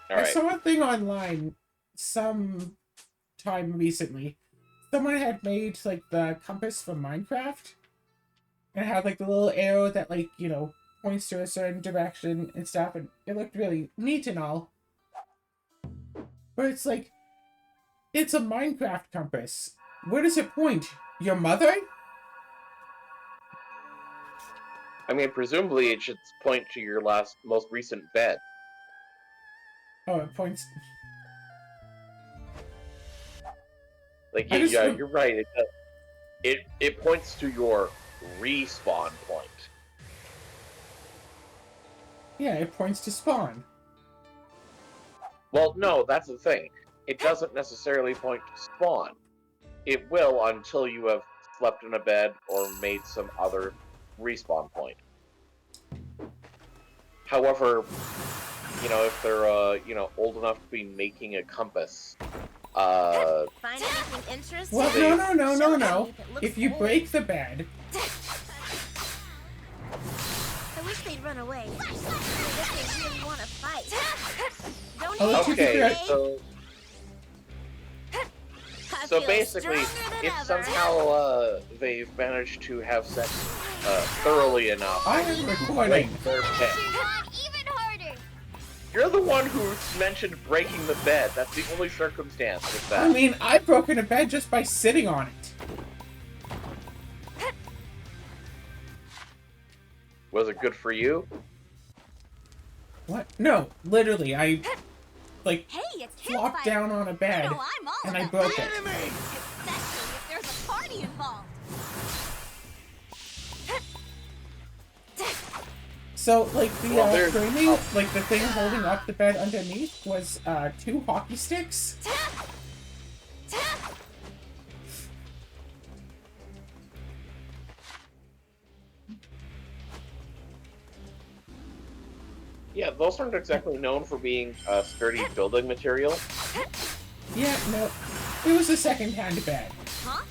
I saw a thing online some time recently. Someone had made like the compass from Minecraft and had like the little arrow that like, you know, points to a certain direction and stuff, and it looked really neat and all. But it's like, it's a Minecraft compass. Where does it point? Your mother? I mean, presumably it should point to your most recent bed. Oh, it points... Like, yeah, you're right. It points to your respawn point. Yeah, it points to spawn. Well, no, that's the thing. It doesn't necessarily point to spawn. It will until you have slept in a bed or made some other respawn point. However, you know, if they're, you know, old enough to be making a compass, Find anything interesting? Well, no. If you break the bed... I wish they'd run away. I guess they really want to fight. Don't okay, so basically, if somehow they've managed to have sex thoroughly enough, I am recording. Their pet. You're the one who mentioned breaking the bed. That's the only circumstance with that. I mean, I've broken a bed just by sitting on it. Was it good for you? What? No, literally, I, like, hey, flopped down on a bed, you know, and I broke it. Especially if there's a party involved. So, like, the framing, like, the thing holding up the bed underneath was, 2 hockey sticks. Yeah, those aren't exactly known for being sturdy building material. Yeah, no. It was a second-hand bed. Huh?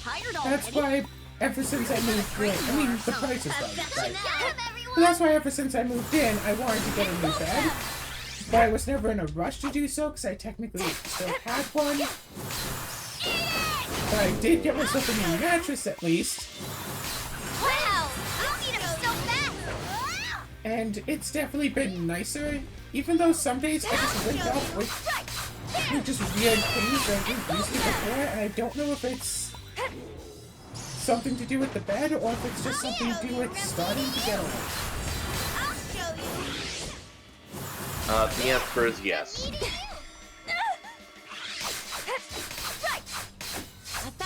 Hired already? That's why, ever since I moved in, I mean, the price is right. But that's why ever since I moved in, I wanted to get a new bed. But I was never in a rush to do so, because I technically still had one. But I did get myself a new mattress, at least. Wow! I'll eat him so fast! And it's definitely been nicer, even though some days I just wake up with just weird things that I didn't used to before, and I don't know if it's something to do with the bed, or if it's just something to do with starting to get old. The answer is yes.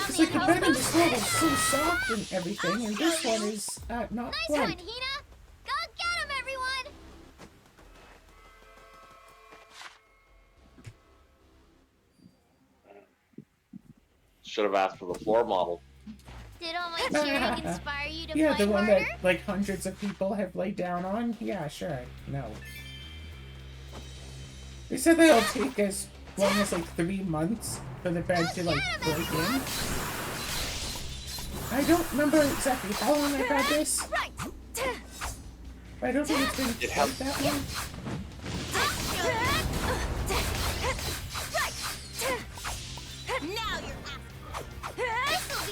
It's like the bed in the store was so soft and everything, and this one is not quite. Should have asked for the floor model. Did all my cheering inspire you to yeah, play the one harder? that like hundreds of people have laid down on? Yeah, sure. No. They said that'll take as long as like 3 months for the bed to like break in. I don't remember exactly how long I've had this. But I don't think it's been quite that long.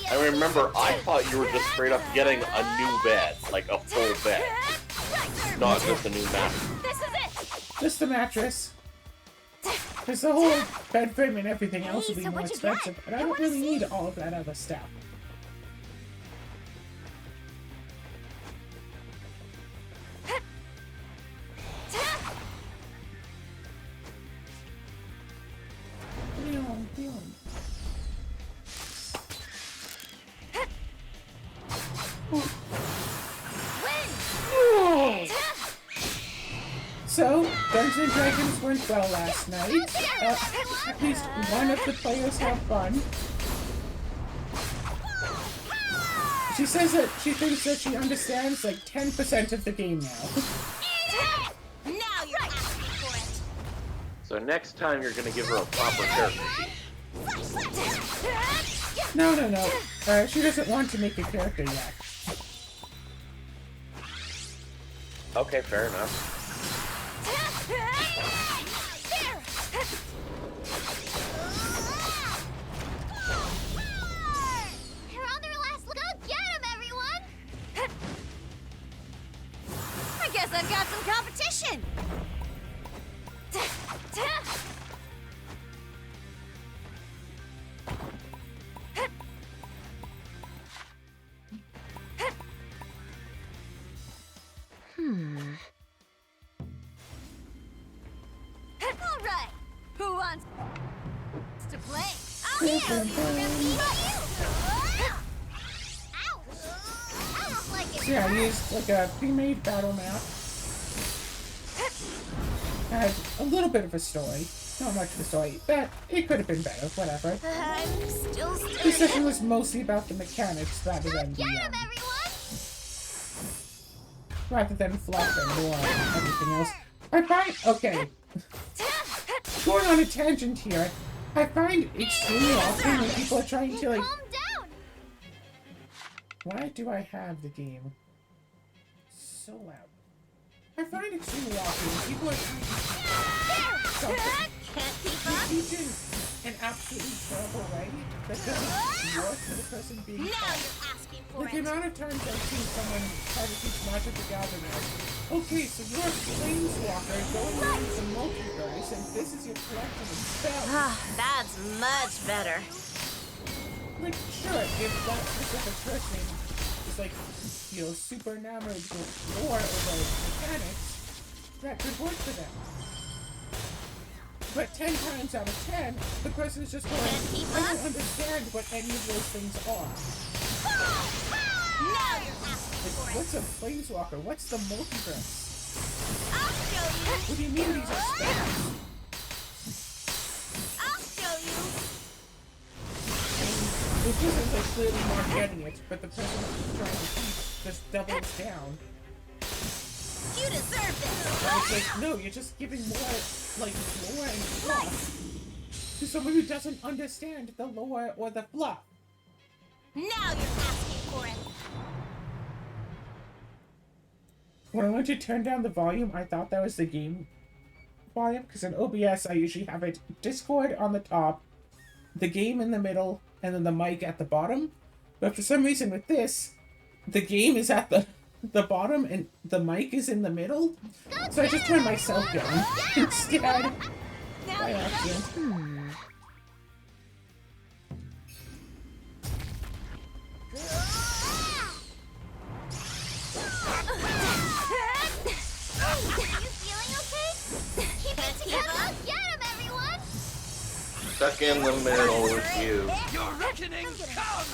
I remember I thought you were just straight up getting a new bed, like a full bed. Not just a new mattress. This is it. Just the mattress. Because the whole bed frame and everything else will be more expensive, but I don't really need all of that other stuff. So, Dungeons & Dragons went well last night. At least one of the players had fun. She says that she thinks that she understands like 10% of the game now. Now you're asking for it. So next time you're gonna give her a proper character sheet. No. She doesn't want to make a character yet. Okay, fair enough. There I've got some competition. All right. Who wants to play? Oh, yeah, you. I don't like it. So yeah, I used like a pre-made battle map. Had a little bit of a story. Not much of a story, but it could have been better, whatever. I'm still This session was mostly about the mechanics rather than Get him, the, everyone! rather than fluff and lore and everything else. I find, okay, going on a tangent here, I find extremely often when people are trying to, like, Calm down! why do I have the game so loud? I find extremely often when people are trying to something. Can't keep You up. teach in an absolutely terrible way that doesn't work for the person being Now taught. you're asking for Like the it. amount of times I've seen someone try to teach Magic the Gathering. Okay, so you're a planeswalker going into the multiverse, and this is your collection of spells. That's much better. Like, sure, if that specific person is like, you know, super enamored with lore or the mechanics, that could work for them. But 10 times out of 10, the person is just going, I don't understand what any of those things are. Now you're asking Like, for it. what's a planeswalker? What's the multiverse? I'll show you. What do you mean these are spells? I'll show you. The person's like clearly not getting it, but the person who's trying to teach just doubles down. You deserve this. And it's like, no, you're just giving more, like, lore and fluff to someone who doesn't understand the lore or the fluff. Now you're asking for it. When I went to turn down the volume, I thought that was the game volume, because in OBS I usually have it Discord on the top, the game in the middle, and then the mic at the bottom. But for some reason with this, the game is at the bottom and the mic is in the middle. So I just turned myself down instead by accident. You feeling okay? Keep it together. Get him, everyone. Stuck in the middle with you. Your reckoning comes!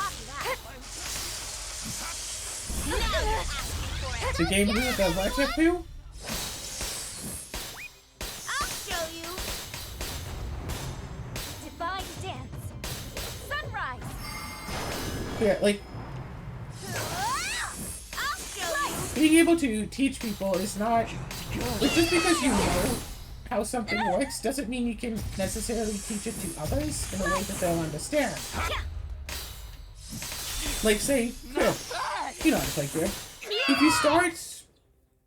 Now you're asking for it. The game who the writer who? I'll show you. Divine dance. Sunrise. Yeah, like, I'll show you. being able to teach people is not... Like, just because you know how something works doesn't mean you can necessarily teach it to others in a way that they'll understand. Like, say, crib. You know how to play crib. If you start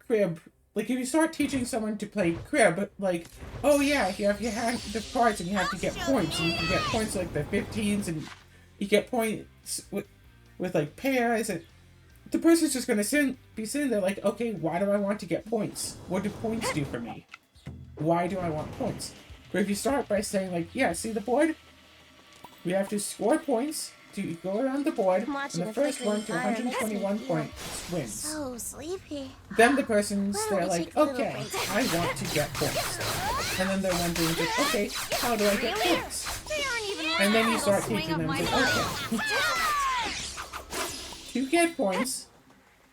crib, like, if you start teaching someone to play crib, like, oh yeah, you have your hand of cards and you have to get points, and you can get points like the 15s, and you get points with like, pairs, and the person's just gonna be sitting there like, okay, why do I want to get points? What do points do for me? Why do I want points? But if you start by saying like, yeah, see the board? We have to score points to go around the board, and the first one to 121 points wins. So sleepy. Then the person's Why there don't we like, take a little okay, break? I want to get points. And then they're wondering, like, okay, how do I get points? They aren't even And then you start swing teaching up them, my like, butt. okay, to get points,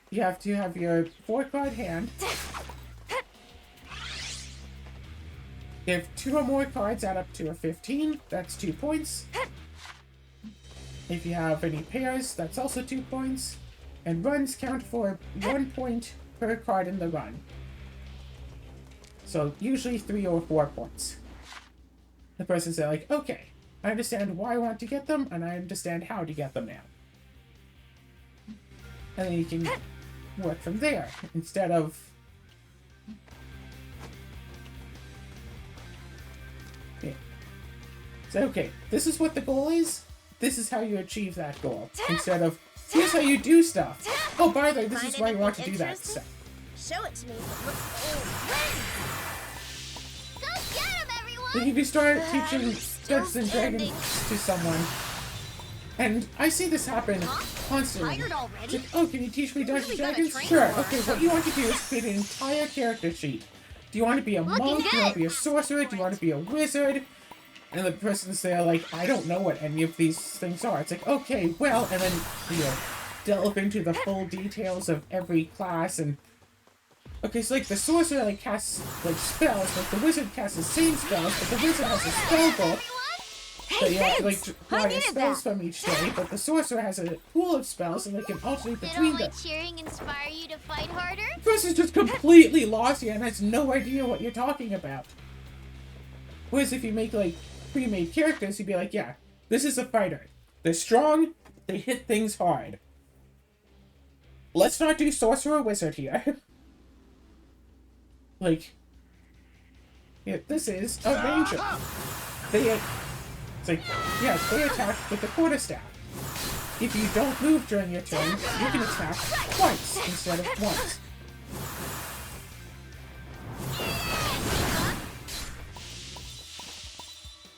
you have to have your 4-card hand. If 2 or more cards add up to a 15, that's 2 points. If you have any pairs, that's also 2 points. And runs count for 1 point per card in the run. So usually 3 or 4 points. The person's there like, okay, I understand why I want to get them, and I understand how to get them now. And then you can work from there, instead of... Yeah. So, okay, this is what the goal is. This is how you achieve that goal. Instead of, here's how you do stuff. Oh, by the way, this is why you want to do that stuff. show it to me if it looks old. Go get him, everyone! Like if you start teaching still Dungeons and Dragons to someone, and I see this happen constantly. Tired It's already? like, oh, can you teach me Dungeons and really gotta Dragons? train Sure. more. Okay, what you want to do is create an entire character sheet. Do you want to be a Looking monk? Do you want to good. be a sorcerer? Do you want to be a wizard? And the person's there like, I don't know what any of these things are. It's like, okay, well, and then, you know, delve into the full details of every class and... Okay, so like the sorcerer like casts like spells, like the wizard casts the same spells, but the wizard has a spell book that you have to like I draw needed spells that. from each day, but the sorcerer has a pool of spells and they can alternate Did between all my them. cheering inspire you to fight harder? The person's just completely lost here and has no idea what you're talking about. Whereas if you make like pre-made characters, you'd be like, yeah, this is a fighter. They're strong, they hit things hard. Let's not do sorcerer wizard here. Like, yeah, this is a ranger. It's like, yeah, they attack with the quarterstaff. If you don't move during your turn, you can attack twice instead of once.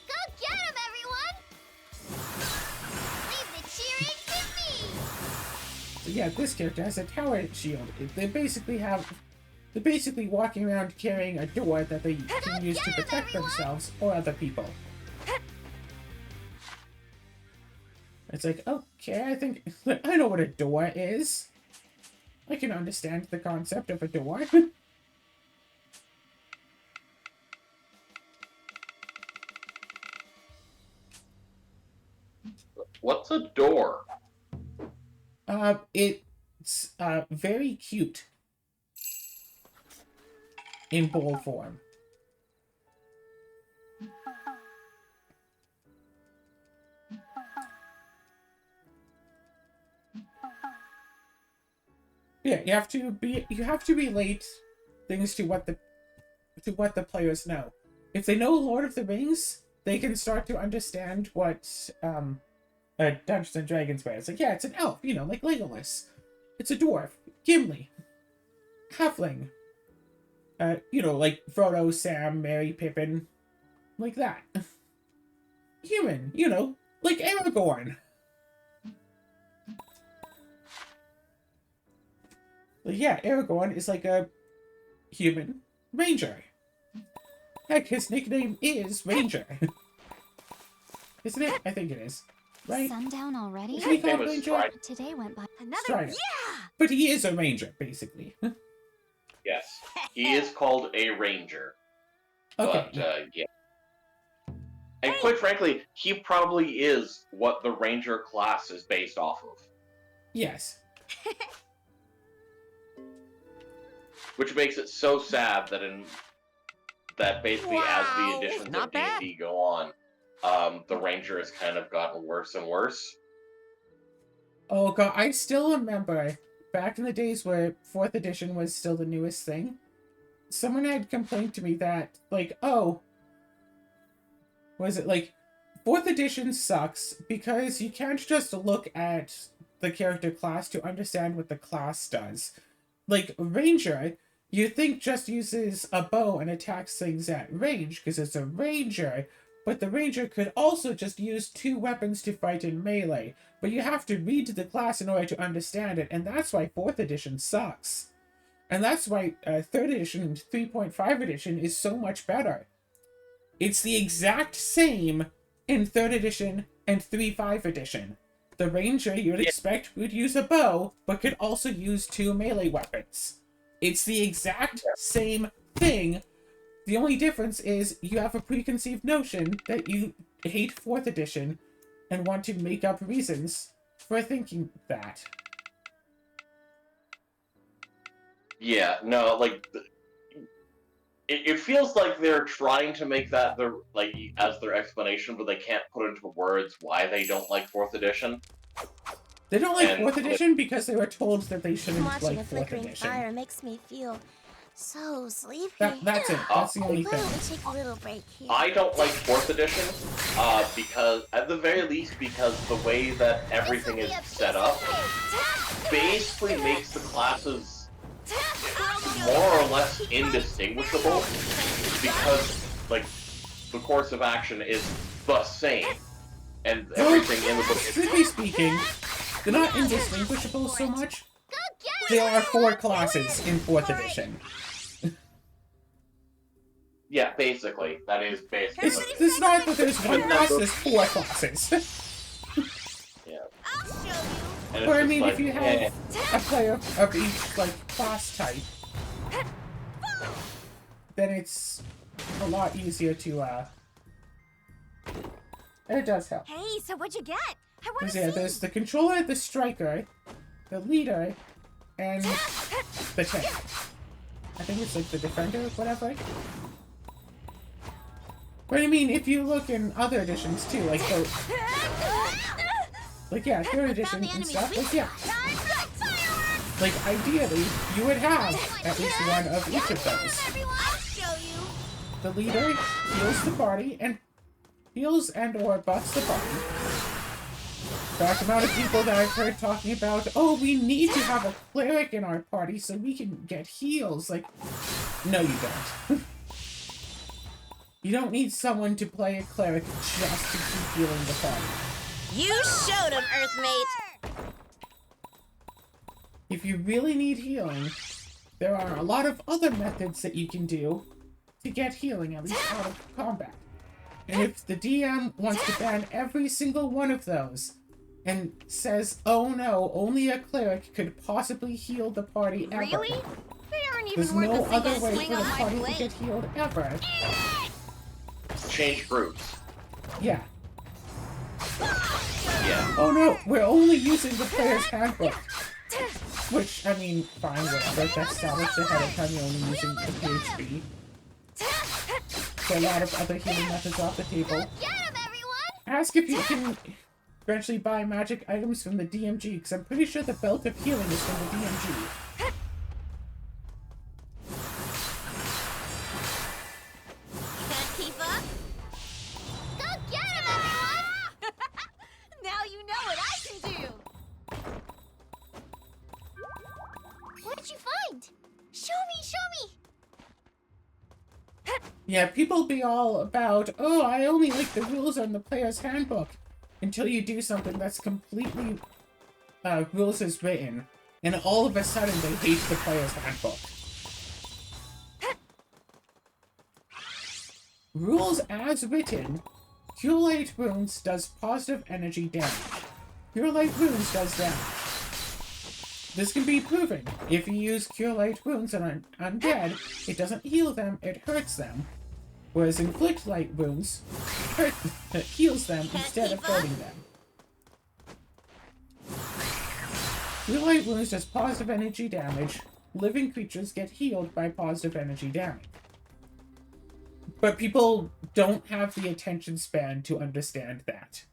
Go get him, everyone! Leave the cheering to me! So yeah, this character has a tower shield. They're basically walking around carrying a door that they can use to protect themselves or other people. It's like, okay, I think I know what a door is. I can understand the concept of a door. What's a door? It's very cute in bowl form. Yeah, you have to relate things to what the players know. If they know Lord of the Rings, they can start to understand what Dungeons and Dragons way. It's like, yeah, it's an elf, you know, like Legolas. It's a dwarf, Gimli, halfling. You know, like Frodo, Sam, Merry, Pippin, like that. Human, you know, like Aragorn. Like, yeah, Aragorn is like a human ranger. Heck, his nickname is Ranger. Isn't it? I think it is. Right? Sundown already? Isn't he called Famous Ranger? Strider. Today went by. Another Strider. yeah! But he is a ranger, basically. Yes, he is called a ranger. Okay. But, yeah. And quite frankly, he probably is what the ranger class is based off of. Yes. Which makes it so sad that basically as the editions Not of D&D go on, the ranger has kind of gotten worse and worse. Oh god, I still remember back in the days where 4th edition was still the newest thing. Someone had complained to me that, like, oh, was it like 4th edition sucks because you can't just look at the character class to understand what the class does. Like, Ranger, you think just uses a bow and attacks things at range because it's a ranger, but the ranger could also just use 2 weapons to fight in melee. But you have to read the class in order to understand it, and that's why 4th edition sucks. And that's why 3rd edition and 3.5 edition is so much better. It's the exact same in 3rd edition and 3.5 edition. The ranger you'd expect would use a bow, but could also use 2 melee weapons. It's the exact same thing. The only difference is you have a preconceived notion that you hate 4th edition and want to make up reasons for thinking that. Yeah, no, like it feels like they're trying to make that their like as their explanation, but they can't put into words why they don't like 4th edition. They don't like And 4th edition because they were told that they shouldn't Watching like a 4th flickering edition. fire makes me feel so sleepy. That's it. That's the only Why thing. don't we take a little break here? I don't like 4th edition because, at the very least, because the way that everything is set up basically makes the classes more or less indistinguishable because, like, the course of action is the same, and everything in the book is... Strictly speaking, they're not indistinguishable so much. Go get There are 4 classes in 4th edition. Yeah, basically. That is basically. It's not that there's 1 class, there's 4 classes. Yeah. I'll show you. And it's But I just mean, like, if you have a player of each, like, class type, then it's a lot easier to, and it does help. Hey, so what'd you get? I want Because, to yeah, see. there's the controller, the striker, the leader, and the tank. I think it's, like, the defender, whatever. But I mean, if you look in other editions, too, like, the, like, yeah, 3rd edition and stuff, like, yeah. Like, ideally, you would have at least one of each of those. I'll show you. The leader heals the party and heals and or buffs the party. Fact amount of people that I've heard talking about, oh, we need to have a cleric in our party so we can get heals. Like, no, you don't. You don't need someone to play a cleric just to keep healing the party. You showed him, Earthmate. If you really need healing, there are a lot of other methods that you can do to get healing, at least out of combat. And if the DM wants to ban every single one of those, and says, oh no, only a cleric could possibly heal the party ever. Really? They aren't even There's worth no a other single way swing for the on my party to blade. get healed ever. change groups. Yeah. Yeah. Oh no, we're only using the player's handbook. Which, I mean, fine, whatever. That's established ahead of time, you're only using the PHP. So a lot of other healing methods off the table. Get him, everyone! Ask if you can eventually buy magic items from the DMG, because I'm pretty sure the belt of healing is from the DMG. Can't keep up? Go get him, everyone! Now you know what I can do! What did you find? Show me! Yeah, people be all about, oh, I only like the rules on the player's handbook, until you do something that's completely rules as written, and all of a sudden they hate the player's handbook. Rules as written, Cure Light Wounds does positive energy damage. Cure Light Wounds does damage. This can be proven. If you use Cure Light Wounds on an undead, it doesn't heal them, it hurts them. Whereas Inflict Light Wounds heals them instead of hurting them. Cure Light Wounds does positive energy damage. Living creatures get healed by positive energy damage. But people don't have the attention span to understand that.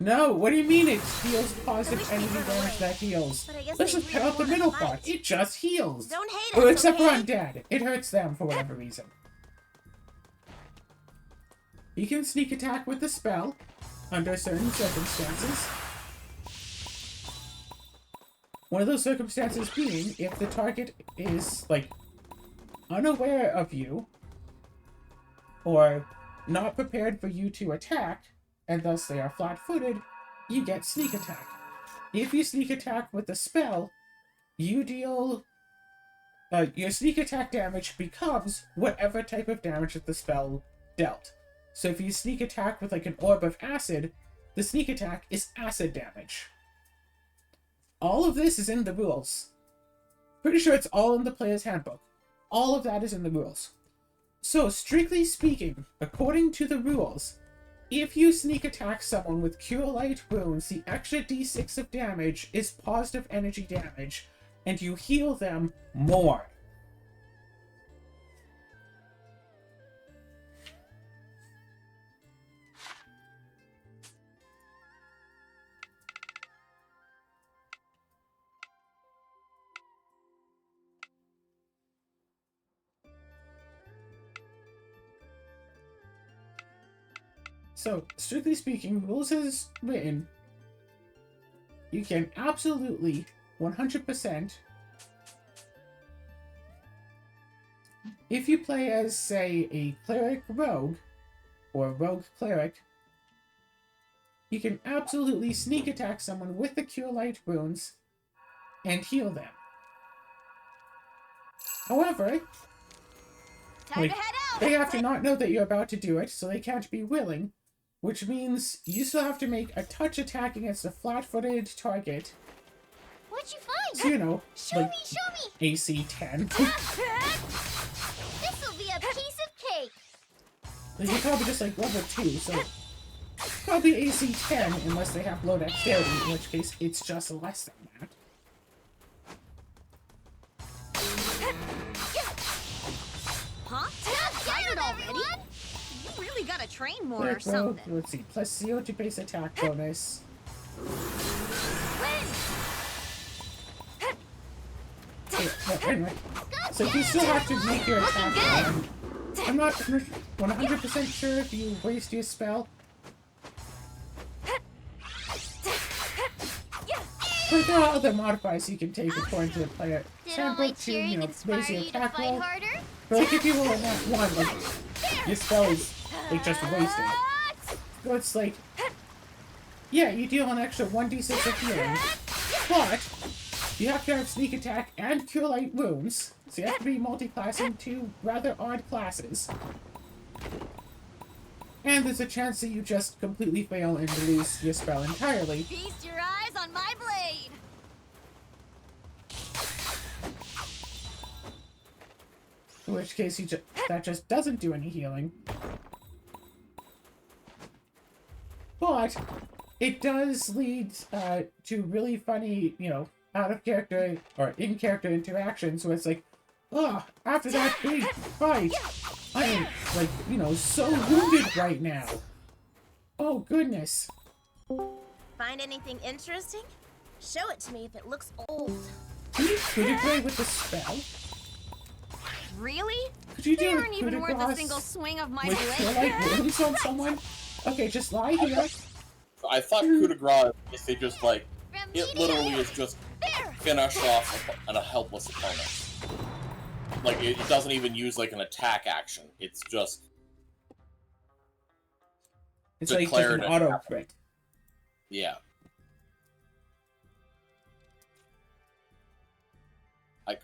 No, what do you mean it deals positive energy damage that heals? But I guess Let's they just cut really out the wanna middle fight. part. It just heals. Don't hate Well, us, except for okay? undead. It hurts them for whatever reason. You can sneak attack with the spell, under certain circumstances. One of those circumstances being if the target is, like, unaware of you, or not prepared for you to attack, and thus they are flat-footed, you get sneak attack. If you sneak attack with the spell, you deal... your sneak attack damage becomes whatever type of damage that the spell dealt. So if you sneak attack with, like, an orb of acid, the sneak attack is acid damage. All of this is in the rules. Pretty sure it's all in the player's handbook. All of that is in the rules. So, strictly speaking, according to the rules, if you sneak attack someone with Cure Light Wounds, the extra d6 of damage is positive energy damage, and you heal them more. So, strictly speaking, rules as written, you can absolutely 100% if you play as, say, a cleric rogue, or rogue cleric, you can absolutely sneak attack someone with the Cure Light runes and heal them. However, Time to head out. they have to not know that you're about to do it, so they can't be willing, which means you still have to make a touch attack against a flat-footed target. What'd you find? So, you know, Show like me, show me. AC 10. This'll be a piece of cake. Like, you're probably just like level 2, so probably AC 10 unless they have low dexterity, in which case it's just less than that. Huh? Tired already? You really gotta train more or Cleric rogue, something. let's see, plus 0 to base attack bonus. Win! Yeah, well, anyway, so you still have to make your attack. I'm not 100% sure if you waste your spell. But there are other modifiers you can take according to the player Did all my handbook to, cheering raise inspire your you to attack fight roll. harder? But like if you roll in that one, like your spell is like just wasted. So it's like, yeah, you deal an extra 1d6 of healing, but you have to have sneak attack and cure light wounds, so you have to be multi-classing two rather odd classes. And there's a chance that you just completely fail and lose your spell entirely. Feast your eyes on my blade. In which case, that just doesn't do any healing. But it does lead to really funny, out of character or in character interactions where it's like, oh, after that big fight, I am like, so wounded right now. Oh goodness. Find anything interesting? Show it to me if it looks old. Can you coup de grace with the spell? Really? Could you do They a aren't coup even de worth a grace single swing of my with blade. like wounds on someone? Okay, just lie here. I thought coup de grace is they just like From it me literally to is just there. finish off a helpless opponent. Like it doesn't even use like an attack action. It's just It's like just declared an it. auto crit. Yeah.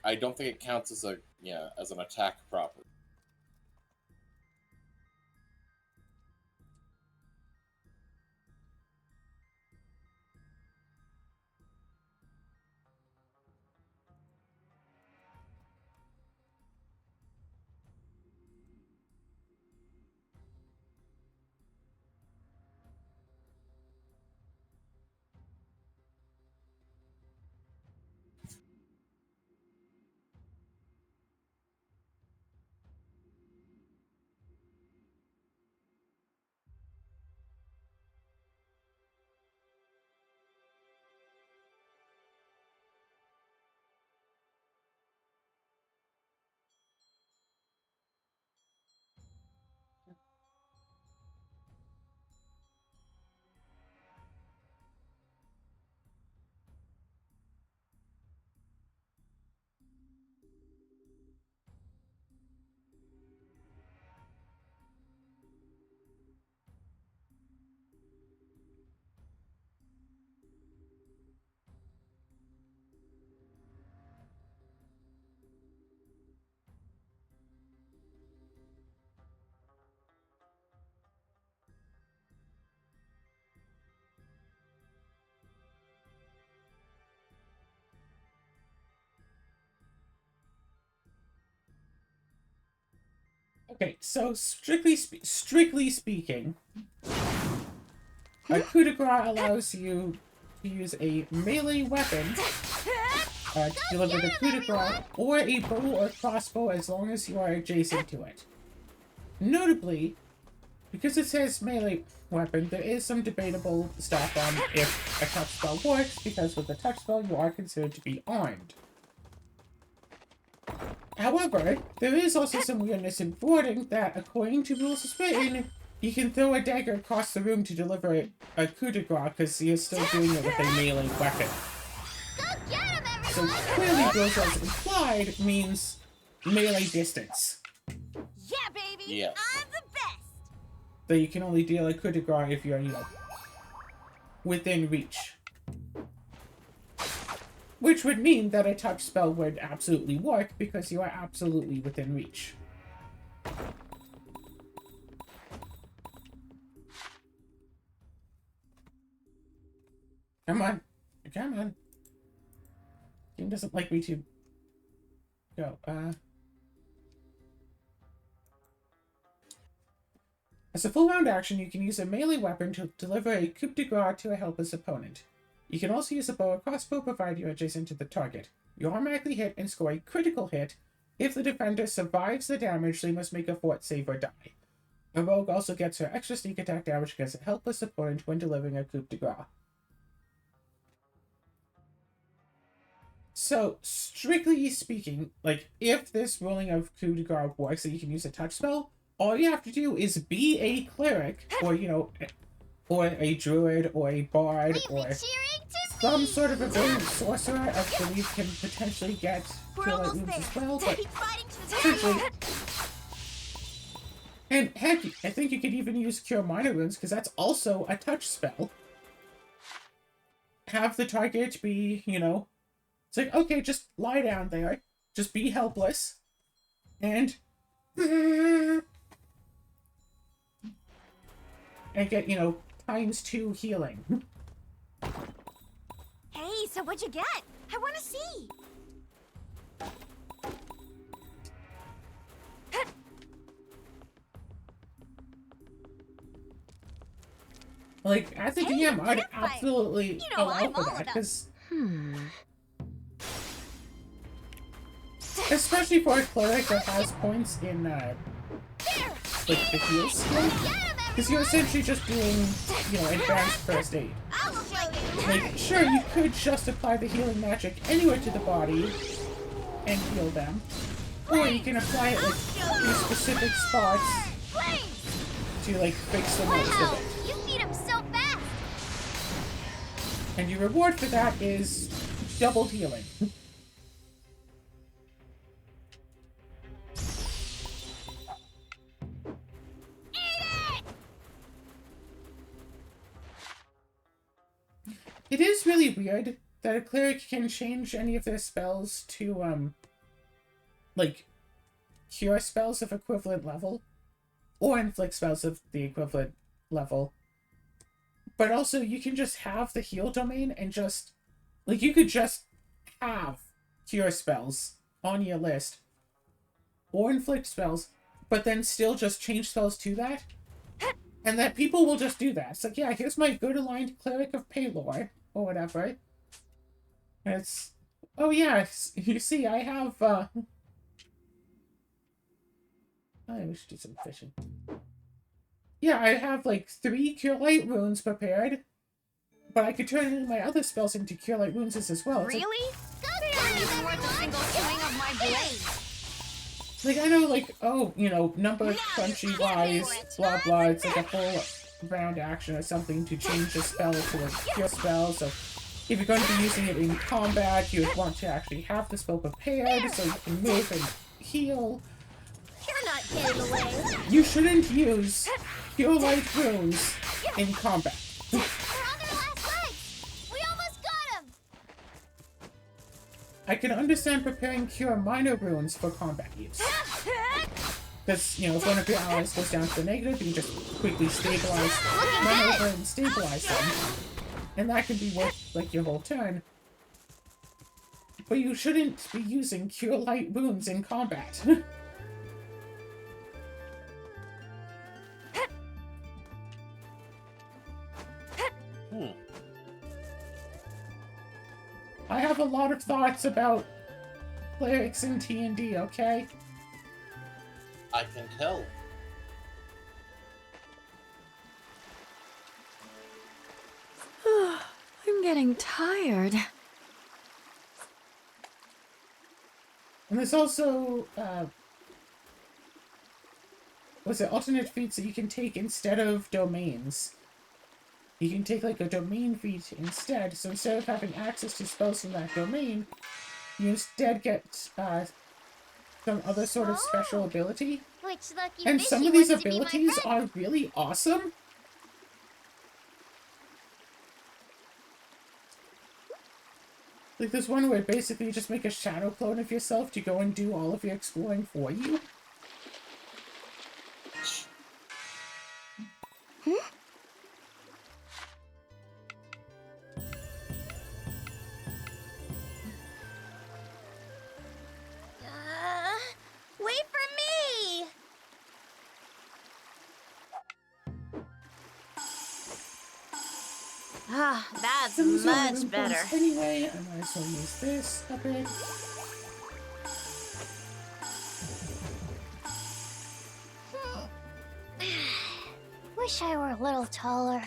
I don't think it counts as as an attack properly. Okay, so strictly speaking, a coup de grace allows you to use a melee weapon to deliver the coup de grace, or a bow or crossbow as long as you are adjacent to it. Notably, because it says melee weapon, there is some debatable stuff on if a touch spell works, because with a touch spell you are considered to be armed. However, there is also some weirdness in boarding that, according to rules of Spartan, you can throw a dagger across the room to deliver a coup de grace because you're still doing it with a melee weapon. Go get him, So everyone! clearly, those as implied means melee distance. Yeah. I'm the best. So you can only deal a coup de grace if you're, within reach. Which would mean that a touch spell would absolutely work because you are absolutely within reach. Come on. Come on. Game doesn't like me to go. As a full round action, you can use a melee weapon to deliver a coup de grace to a helpless opponent. You can also use a bow or crossbow provided you're adjacent to the target. You automatically hit and score a critical hit. If the defender survives the damage, they must make a fort save or die. A rogue also gets her extra sneak attack damage against a helpless opponent when delivering a coup de grace. So, strictly speaking, like, if this ruling of coup de grace works that you can use a touch spell, all you have to do is be a cleric, or, or a druid, or a bard, or some sort of a brilliant sorcerer, I believe can potentially get Cure Light Wounds as well, but essentially... And heck, I think you could even use Cure Minor Wounds, because that's also a touch spell. Have the target be, it's like, okay, just lie down there, just be helpless, and get, ×2 healing. Hey, so what'd you get? I want to see. Like, as a DM, I'd absolutely allow for that, because... Especially for a cleric that has points in, like, the heal skill. Because you're essentially just doing, advanced first aid. Like, sure, you could just apply the healing magic anywhere to the body and heal them. Or you can apply it, like, in specific spots to, like, fix the most of it. You beat him so fast. And your reward for that is doubled healing. It is really weird that a cleric can change any of their spells to, like, cure spells of equivalent level, or inflict spells of the equivalent level. But also, you can just have the heal domain and just, like, you could just have cure spells on your list, or inflict spells, but then still just change spells to that. And that people will just do that. It's like, yeah, here's my good aligned Cleric of Paylor, or whatever. And it's, oh yeah, you see, I have, oh, we should do some fishing. Yeah, I have, like, 3 Cure Light Wounds prepared, but I could turn any of my other spells into Cure Light Wounds as well. It's Really? like, Not even worth a single swing of my blade. like, I know, like, oh, number crunchy-wise, blah blah, it's like a full round action or something to change a spell to a cure spell, so if you're going to be using it in combat, you would want to actually have the spell prepared so you can move and heal. You're not getting away. You shouldn't use Cure Light Wounds in combat. We're on their last legs. We almost got him. I can understand preparing Cure Minor Wounds for combat use. Because, if one of your allies goes down to the negative, you can just quickly stabilize, run over and stabilize them. And that can be worth, like, your whole turn. But you shouldn't be using Cure Light Wounds in combat. I have a lot of thoughts about clerics in T&D, okay? I can tell. I'm getting tired. And there's also, alternate feats that you can take instead of domains. You can take, like, a domain feat instead, so instead of having access to spells from that domain, you instead get, some other sort of special ability. Wait, Which lucky And fishy some of these wants to be my abilities friend? are really awesome. Like there's one where basically you just make a shadow clone of yourself to go and do all of your exploring for you. Wait for me! Ah, that's Those are much item better. points anyway, I might as well use this a bit. Wish I were a little taller.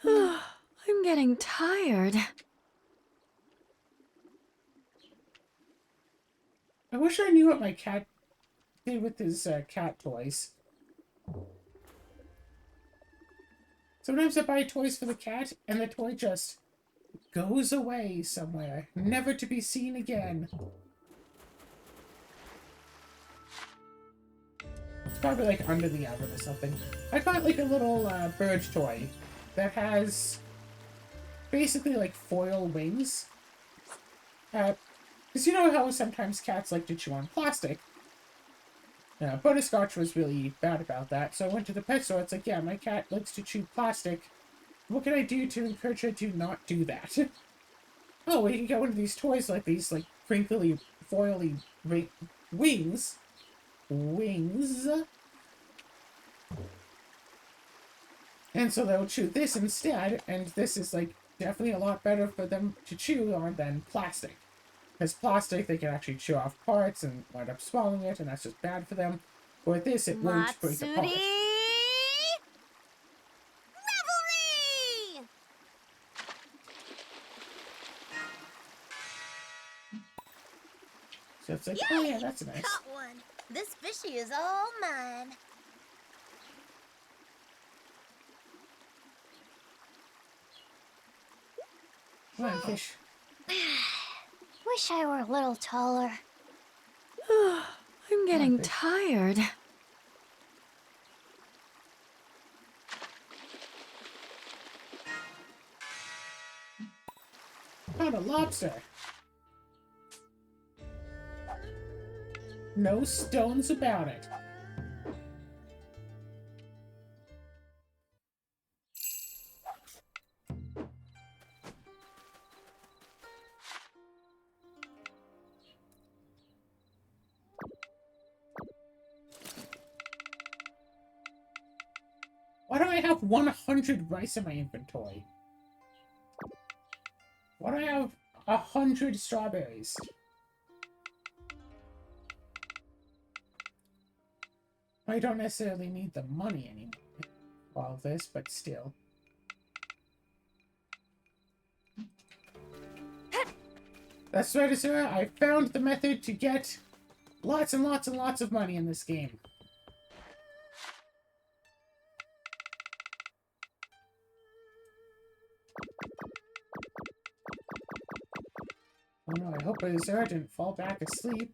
I'm getting tired. I wish I knew what my cat did with his cat toys. Sometimes I buy toys for the cat, and the toy just goes away somewhere, never to be seen again. It's probably like under the oven or something. I got like a little bird toy that has basically like foil wings. Because you know how sometimes cats like to chew on plastic? Butterscotch was really bad about that, so I went to the pet store. It's like, yeah, my cat likes to chew plastic. What can I do to encourage her to not do that? Oh, we can get one of these toys like these, like, crinkly, foily wings. Wings. And so they'll chew this instead, and this is, like, definitely a lot better for them to chew on than plastic. Because plastic, they can actually chew off parts and wind up swallowing it, and that's just bad for them. Or with this, it won't break Matsuri! apart. Revelry! So it's like, oh yeah, that's nice. Caught one. This fishy is all mine. Come on, fish. Wish I were a little taller. I'm getting fish. tired. Found a lobster. No stones about it. Why do I have 100 rice in my inventory? Why do I have 100 strawberries? I don't necessarily need the money anymore for all this, but still. That's right, sir. I found the method to get lots and lots and lots of money in this game. Oh no, I hope Azura didn't fall back asleep.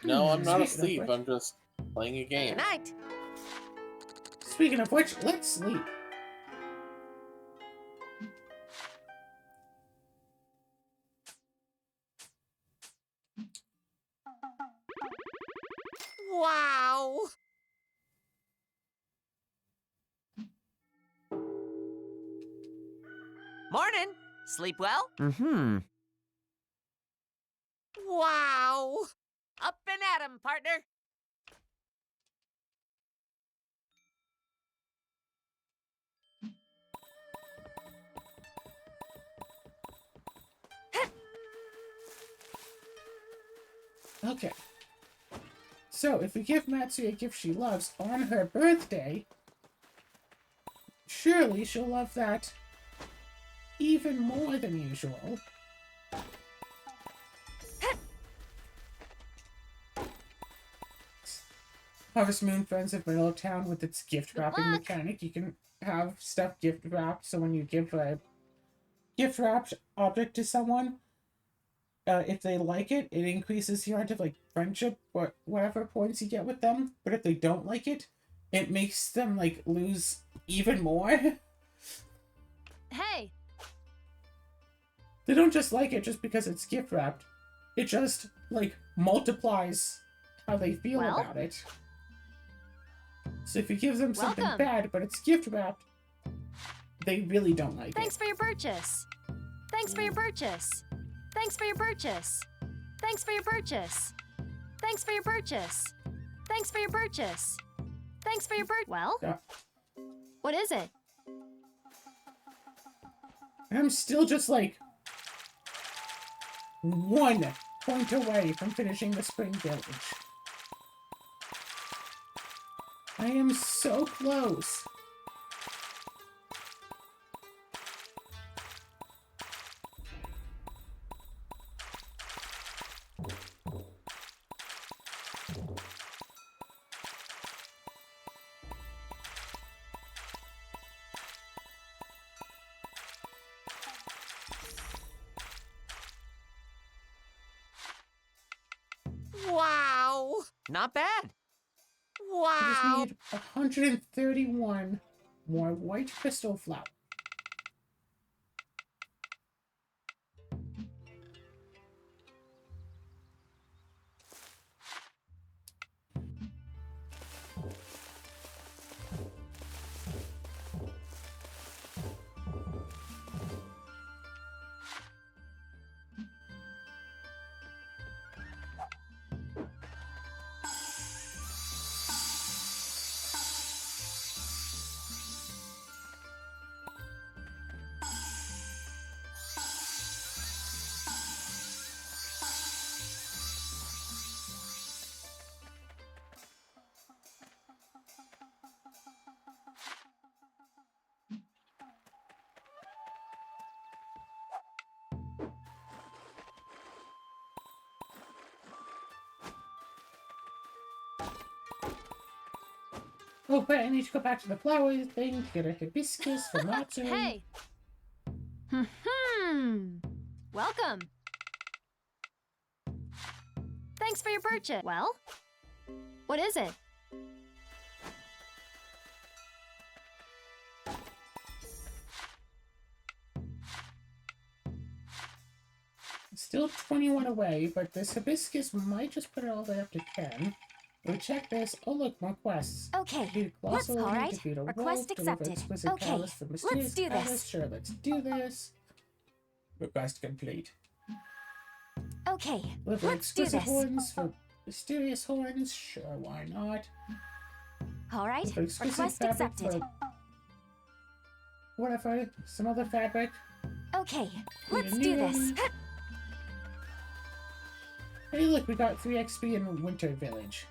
No, I'm not Speaking of asleep. which- I'm just playing a game. Good night. Speaking of which, let's sleep. Wow! Morning! Sleep well? Mm-hmm. Wow! Up and at 'em, partner! Okay. So, if we give Matsuri a gift she loves on her birthday, surely she'll love that even more than usual. Harvest Moon Friends of Middle of Town with its gift wrapping luck. mechanic. You can have stuff gift wrapped, so when you give a gift wrapped object to someone, if they like it, it increases the amount of like friendship or whatever points you get with them. But if they don't like it, it makes them like lose even more. Hey, They don't just like it just because it's gift wrapped. It just like multiplies how they feel Well? about it. So if you give them something Welcome. bad, but it's gift wrapped, they really don't like thanks it. for your purchase. Thanks for your purchase. Thanks for your purchase. Thanks for your purchase. Thanks for your purchase. Thanks for your purchase. Thanks for your purchase. Well, Yeah. what is it? And I'm still just like 1 point away from finishing the Spring Village. I am so close. Wow! Not bad. I just Wow! need 131 more white crystal flowers. Oh, but I need to go back to the flower thing to get a hibiscus for Matsuri. Hey. Welcome. Thanks for your purchase. Well, what is it? Still 21 away, but this hibiscus might just put it all the way up to 10. We check this. Oh, look, more quests. Okay, Defeat a let's. colossal All enemy, right. defeat a Request wolf, deliver accepted. exquisite Okay, catalyst for let's mysterious do catalyst. this. Sure, let's do this. Request complete. Okay, Deliver let's do exquisite this. horns for mysterious horns. Sure, why not? All right. Deliver exquisite Request fabric accepted. for whatever, some other fabric. Okay, Need a let's new do this. one. Hey, look, we got 3 XP in Winter Village.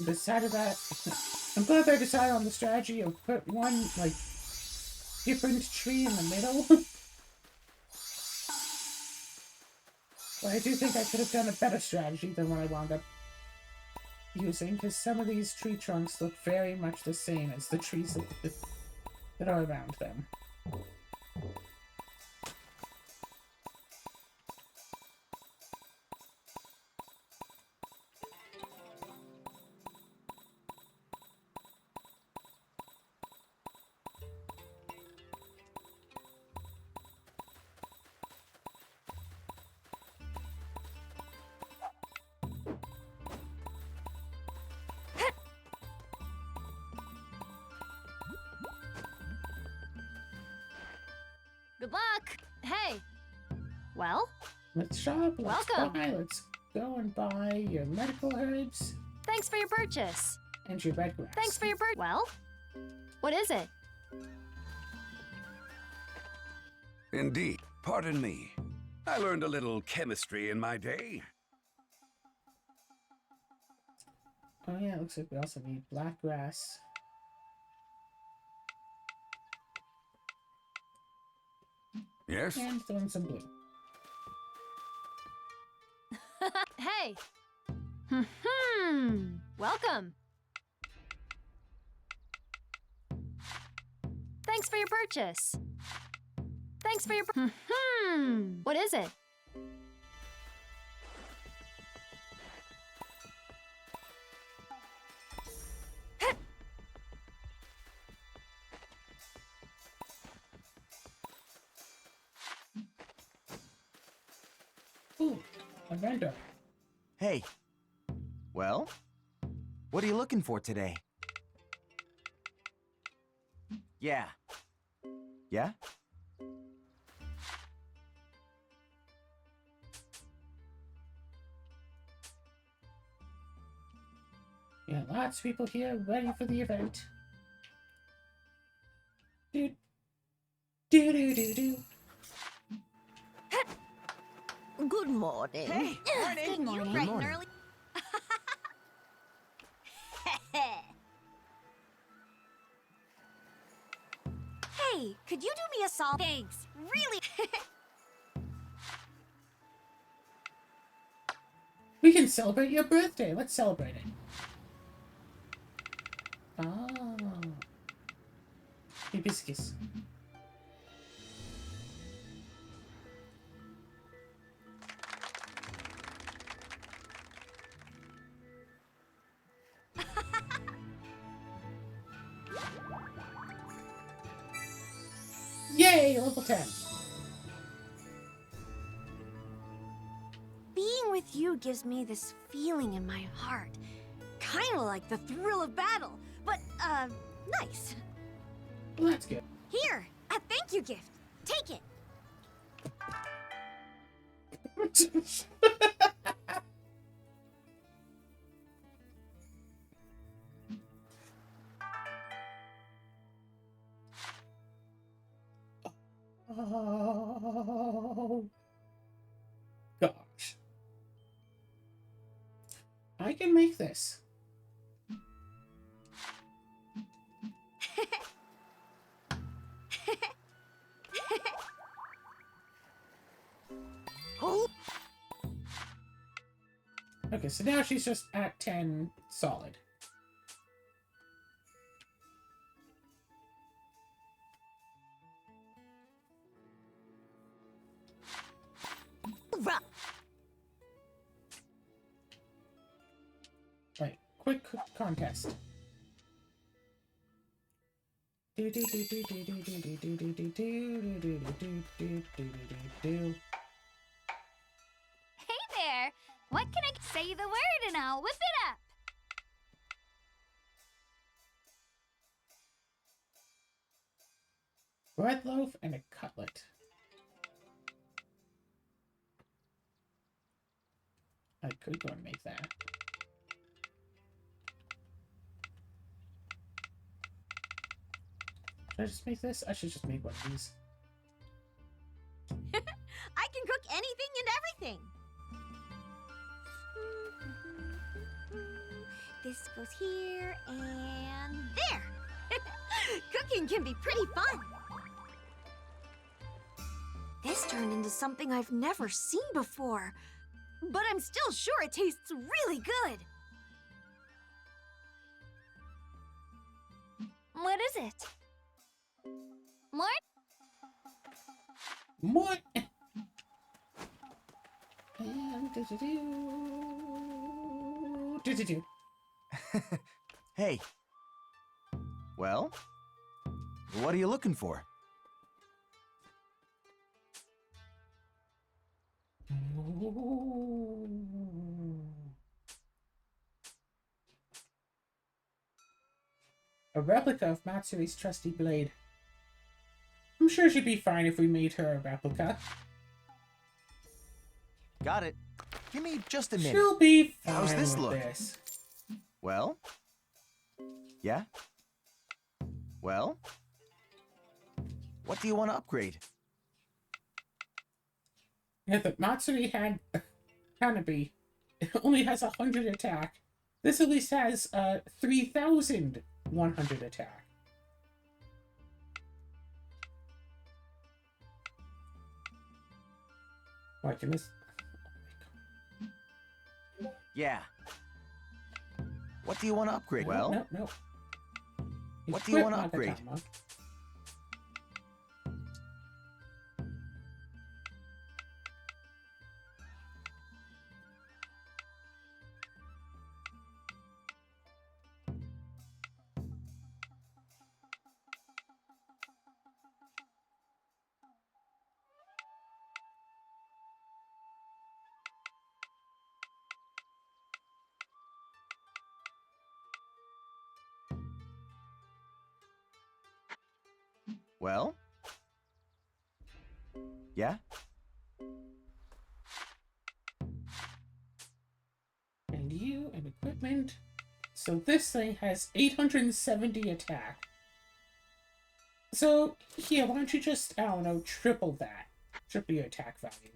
Decided that I'm glad they decided on the strategy of put one like different tree in the middle. But I do think I could have done a better strategy than what I wound up using, because some of these tree trunks look very much the same as the trees that are around them. Good luck. Hey. Well, Let's shop, let's Welcome. buy, let's go and buy your medical herbs thanks for your purchase. and your red grass. Thanks for your Well, what is it? Indeed. Pardon me. I learned a little chemistry in my day. Oh yeah, looks like we also need black grass. Yes? And throw in some blue. Hey. Welcome. Thanks for your purchase. Thanks for your What is it? Ooh, a vendor. Hey. Well? What are you looking for today? Yeah. Yeah? Yeah, lots of people here ready for the event. Do do do do do. Good morning. Hey, morning. Good morning. Good Bright and morning. early. Hey, could you do me a solve? Thanks. Really? We can celebrate your birthday. Let's celebrate it. Ah. Hibiscus. Yay, level 10. Being with you gives me this feeling in my heart. Kind of like the thrill of battle, but, nice. Well, that's good. Here, a thank you gift. Take it. Oh gosh. I can make this. Oh, Okay, so now she's just at 10 solid. rah. Right, quick contest. Do do do do do do do do do do do do do do do do. Hey there. What can I say the word and I'll whip it up? Bread loaf and a cutlet. I could go and make that. Should I just make this? I should just make one of these. I can cook anything and everything. This goes here and there. Cooking can be pretty fun. This turned into something I've never seen before, but I'm still sure it tastes really good. What is it? More? More. And do. Hey. Well? What are you looking for? A replica of Matsuri's trusty blade. I'm sure she'd be fine if we made her a replica. Got it. Give me just a minute. She'll be fine How's this with look? this. Well? Yeah? Well? What do you want to upgrade? Yeah, the Matsuri had Hanabi. It only has 100 attack. This at least has 3,100 attack. Why can this? Yeah. What do you want to upgrade? Well? No. What do you want to upgrade? Nagatama. Well? Yeah? And you and equipment. So this thing has 870 attack. So here, why don't you just, I don't know, triple that. Triple your attack value.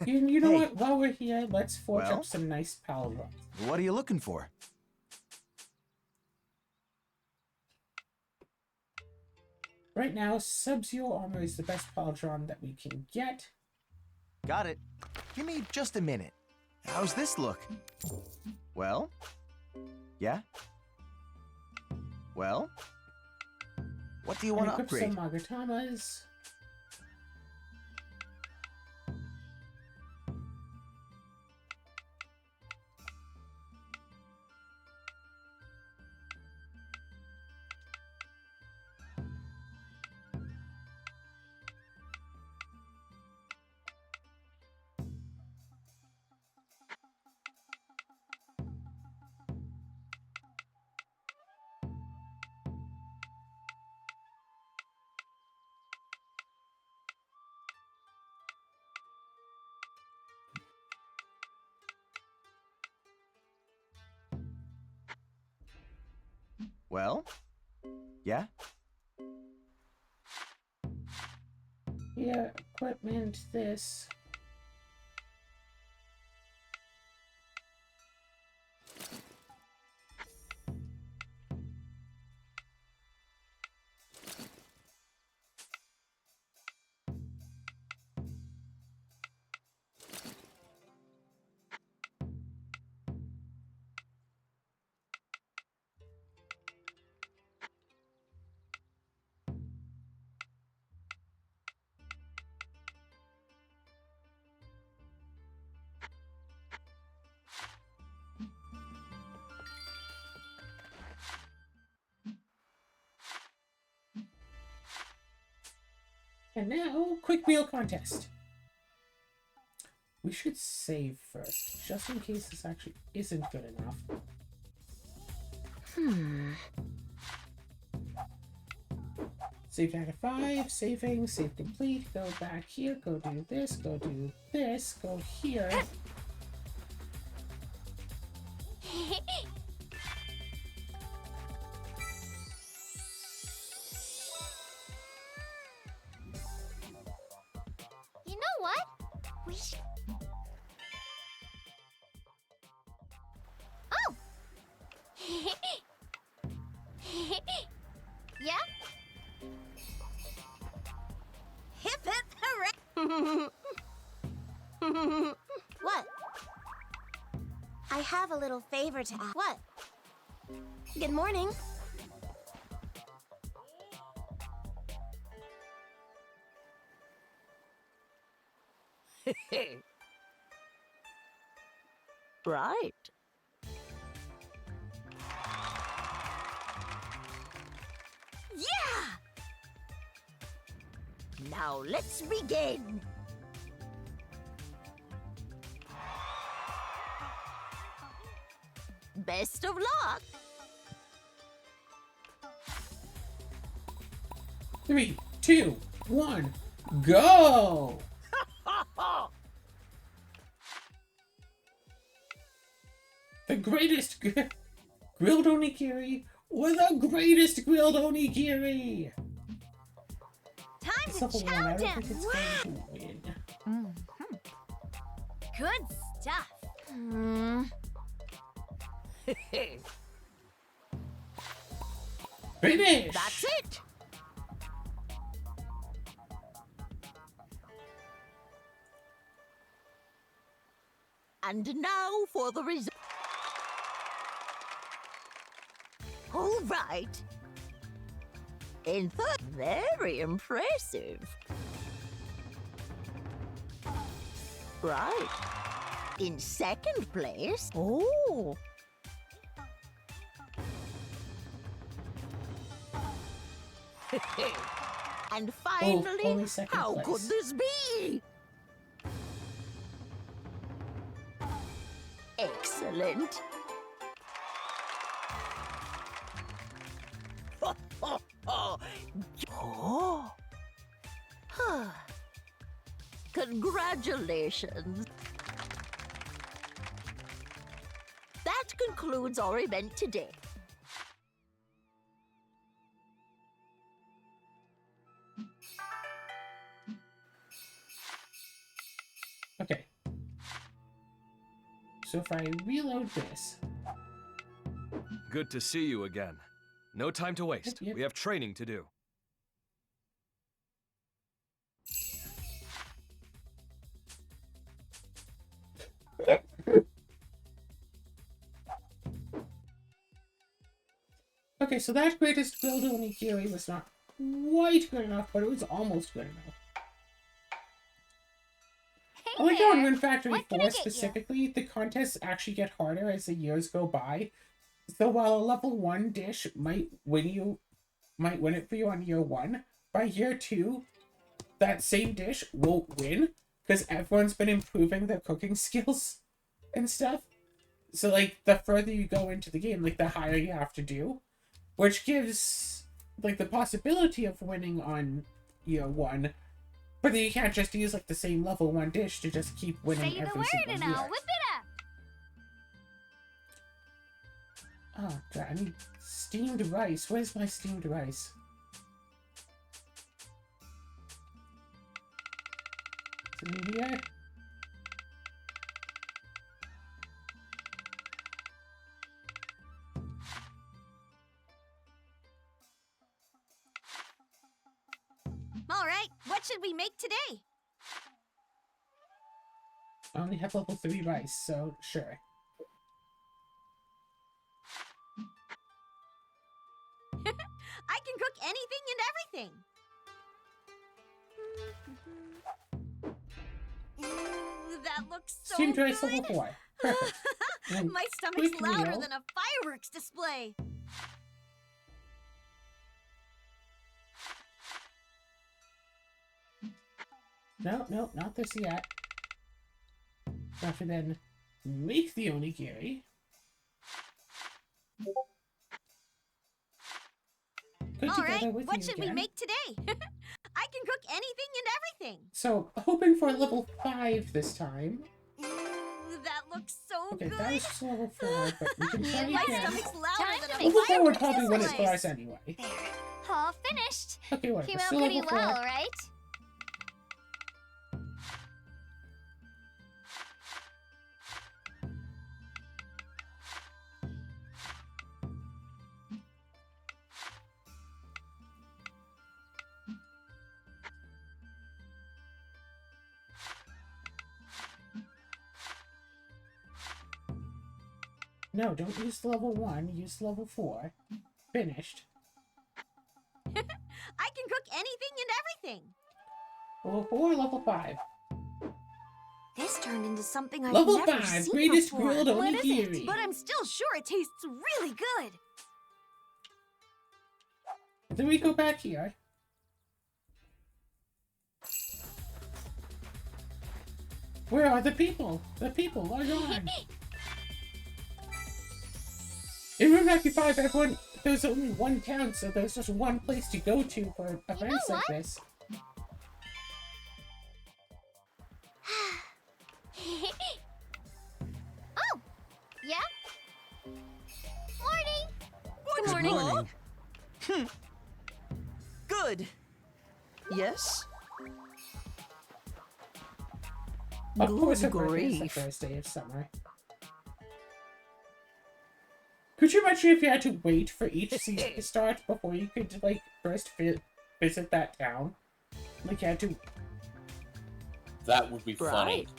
You know Hey. what? While we're here, let's forge Well? up some nice power runs. What are you looking for? Right now, Sub-Zero armor is the best Polytron that we can get. Got it. Give me just a minute. How's this look? Well? Yeah? Well? What do you want to And equip upgrade? some Magatamas. Well? Yeah? Yeah, equipment, this. And now, quick meal contest. We should save first, just in case this actually isn't good enough. Save data 5, saving, save complete, go back here, go do this, go here. You know what? We should. Oh! Yeah? Hip hip hooray! What? I have a little favor to ask. What? Good morning. Right. Yeah! Now let's begin. Best of luck. 3, 2, 1, go! The greatest grilled onigiri, or the greatest grilled onigiri? Time It's to level one. chow I don't down. think it's going to win. Good stuff. Finish! That's it. And now for the result. All right. In third, very impressive. Right. In second place, oh. And finally, only second how place. could this be? Excellent. Oh. Congratulations. That concludes our event today. Okay. So if I reload this, Good to see you again. No time to waste. Yep. We have training to do. okay, so that greatest grilled onigiri was not quite good enough, but it was almost good enough. Hey I like how in there. Rune Factory What can 4 I get you? specifically, the contests actually get harder as the years go by. So while a level 1 dish might win it for you on year 1, by year 2, that same dish won't win because everyone's been improving their cooking skills and stuff. So like the further you go into the game, like the higher you have to do, which gives like the possibility of winning on year 1. But then you can't just use like the same level 1 dish to just keep winning Say the every word single and year. I'll whip it up. Oh god, I need steamed rice. Where's my steamed rice? Is it in here? All right, what should we make today? I only have level 3 rice, so sure. I can cook anything and everything. That looks so Steamed rice good. level 4. Perfect. And My stomach's quick louder meal. than a fireworks display. No, not this yet. Have to then make the onigiri. Good All together right, with what you should again. we make today? I can cook anything and everything. So, hoping for level 5 this time. That looks so Okay, good. that was just level 4, but we can try My again. stomach's louder Time than to a make Level 4 would fireworks probably win it display. for us anyway. There. All finished. Okay, whatever. Came out Still pretty level 4. well, right? No, don't use level 1. Use level 4. Finished. I can cook anything and everything. Level 4, level 5. This turned into something I've Level never 5, seen greatest before. grilled What is it? onigiri. But I'm still sure it tastes really good. Then we go back here. Where are the people? The people are gone. In Rune Factory 5, everyone there's only one town, so there's just one place to go to for events like what? this. Oh, yeah? Morning! Good morning. Good. Yes? Of course, her Good birthday is the grief. first day of summer. Could you imagine if you had to wait for each season to start before you could, like, first visit that town? Like, you had to... That would be funny. Right.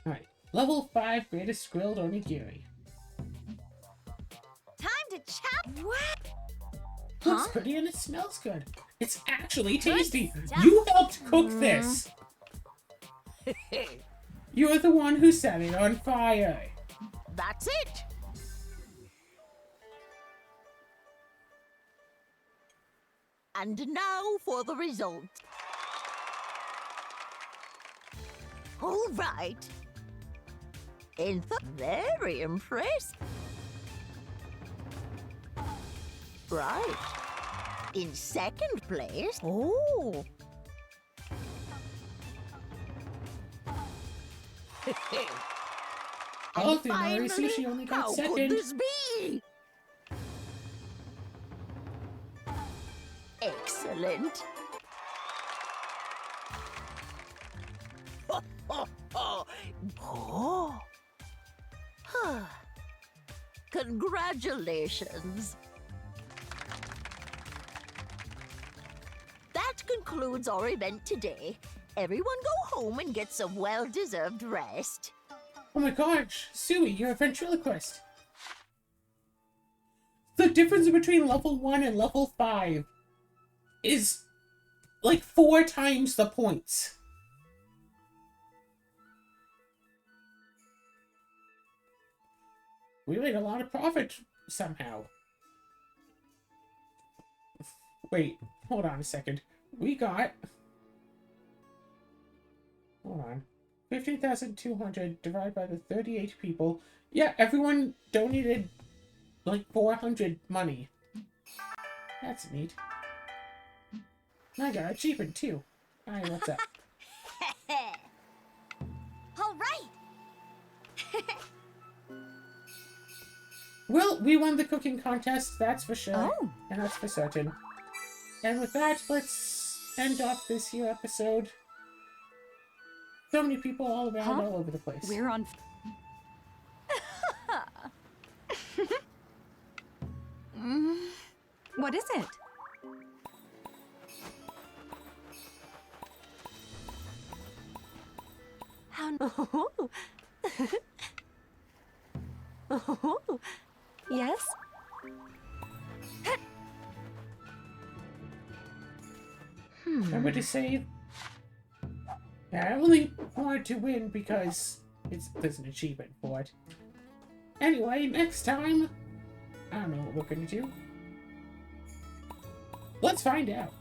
Alright. Level 5 greatest grilled onigiri. Time to chop. What? Looks pretty and it smells good. It's actually tasty. stuff. You helped cook this. You're the one who set it on fire. That's it. And now for the result. All right. Very impressed. Right. In second place. Oh. Oh, the Nori Sushi only got how second. could this be? Excellent. Oh. Congratulations. That concludes our event today. Everyone go home and get some well-deserved rest. Oh my gosh, Sui, you're a ventriloquist. The difference between level 1 and level 5 is like 4 times the points. We made a lot of profit somehow. Wait, hold on a second. We got... Hold on. 15,200 divided by the 38 people. Yeah, everyone donated like 400 money. That's neat. I got achievement too. Alright, what's up? All right. Well, we won the cooking contest, that's for sure. Oh. And that's for certain. And with that, let's end off this here episode. So many people all around, all over the place. We're on. What is it? How? Oh. Oh. Yes? Remember to save. I only wanted to win because there's an achievement for it. Anyway, next time, I don't know what we're gonna do. Let's find out.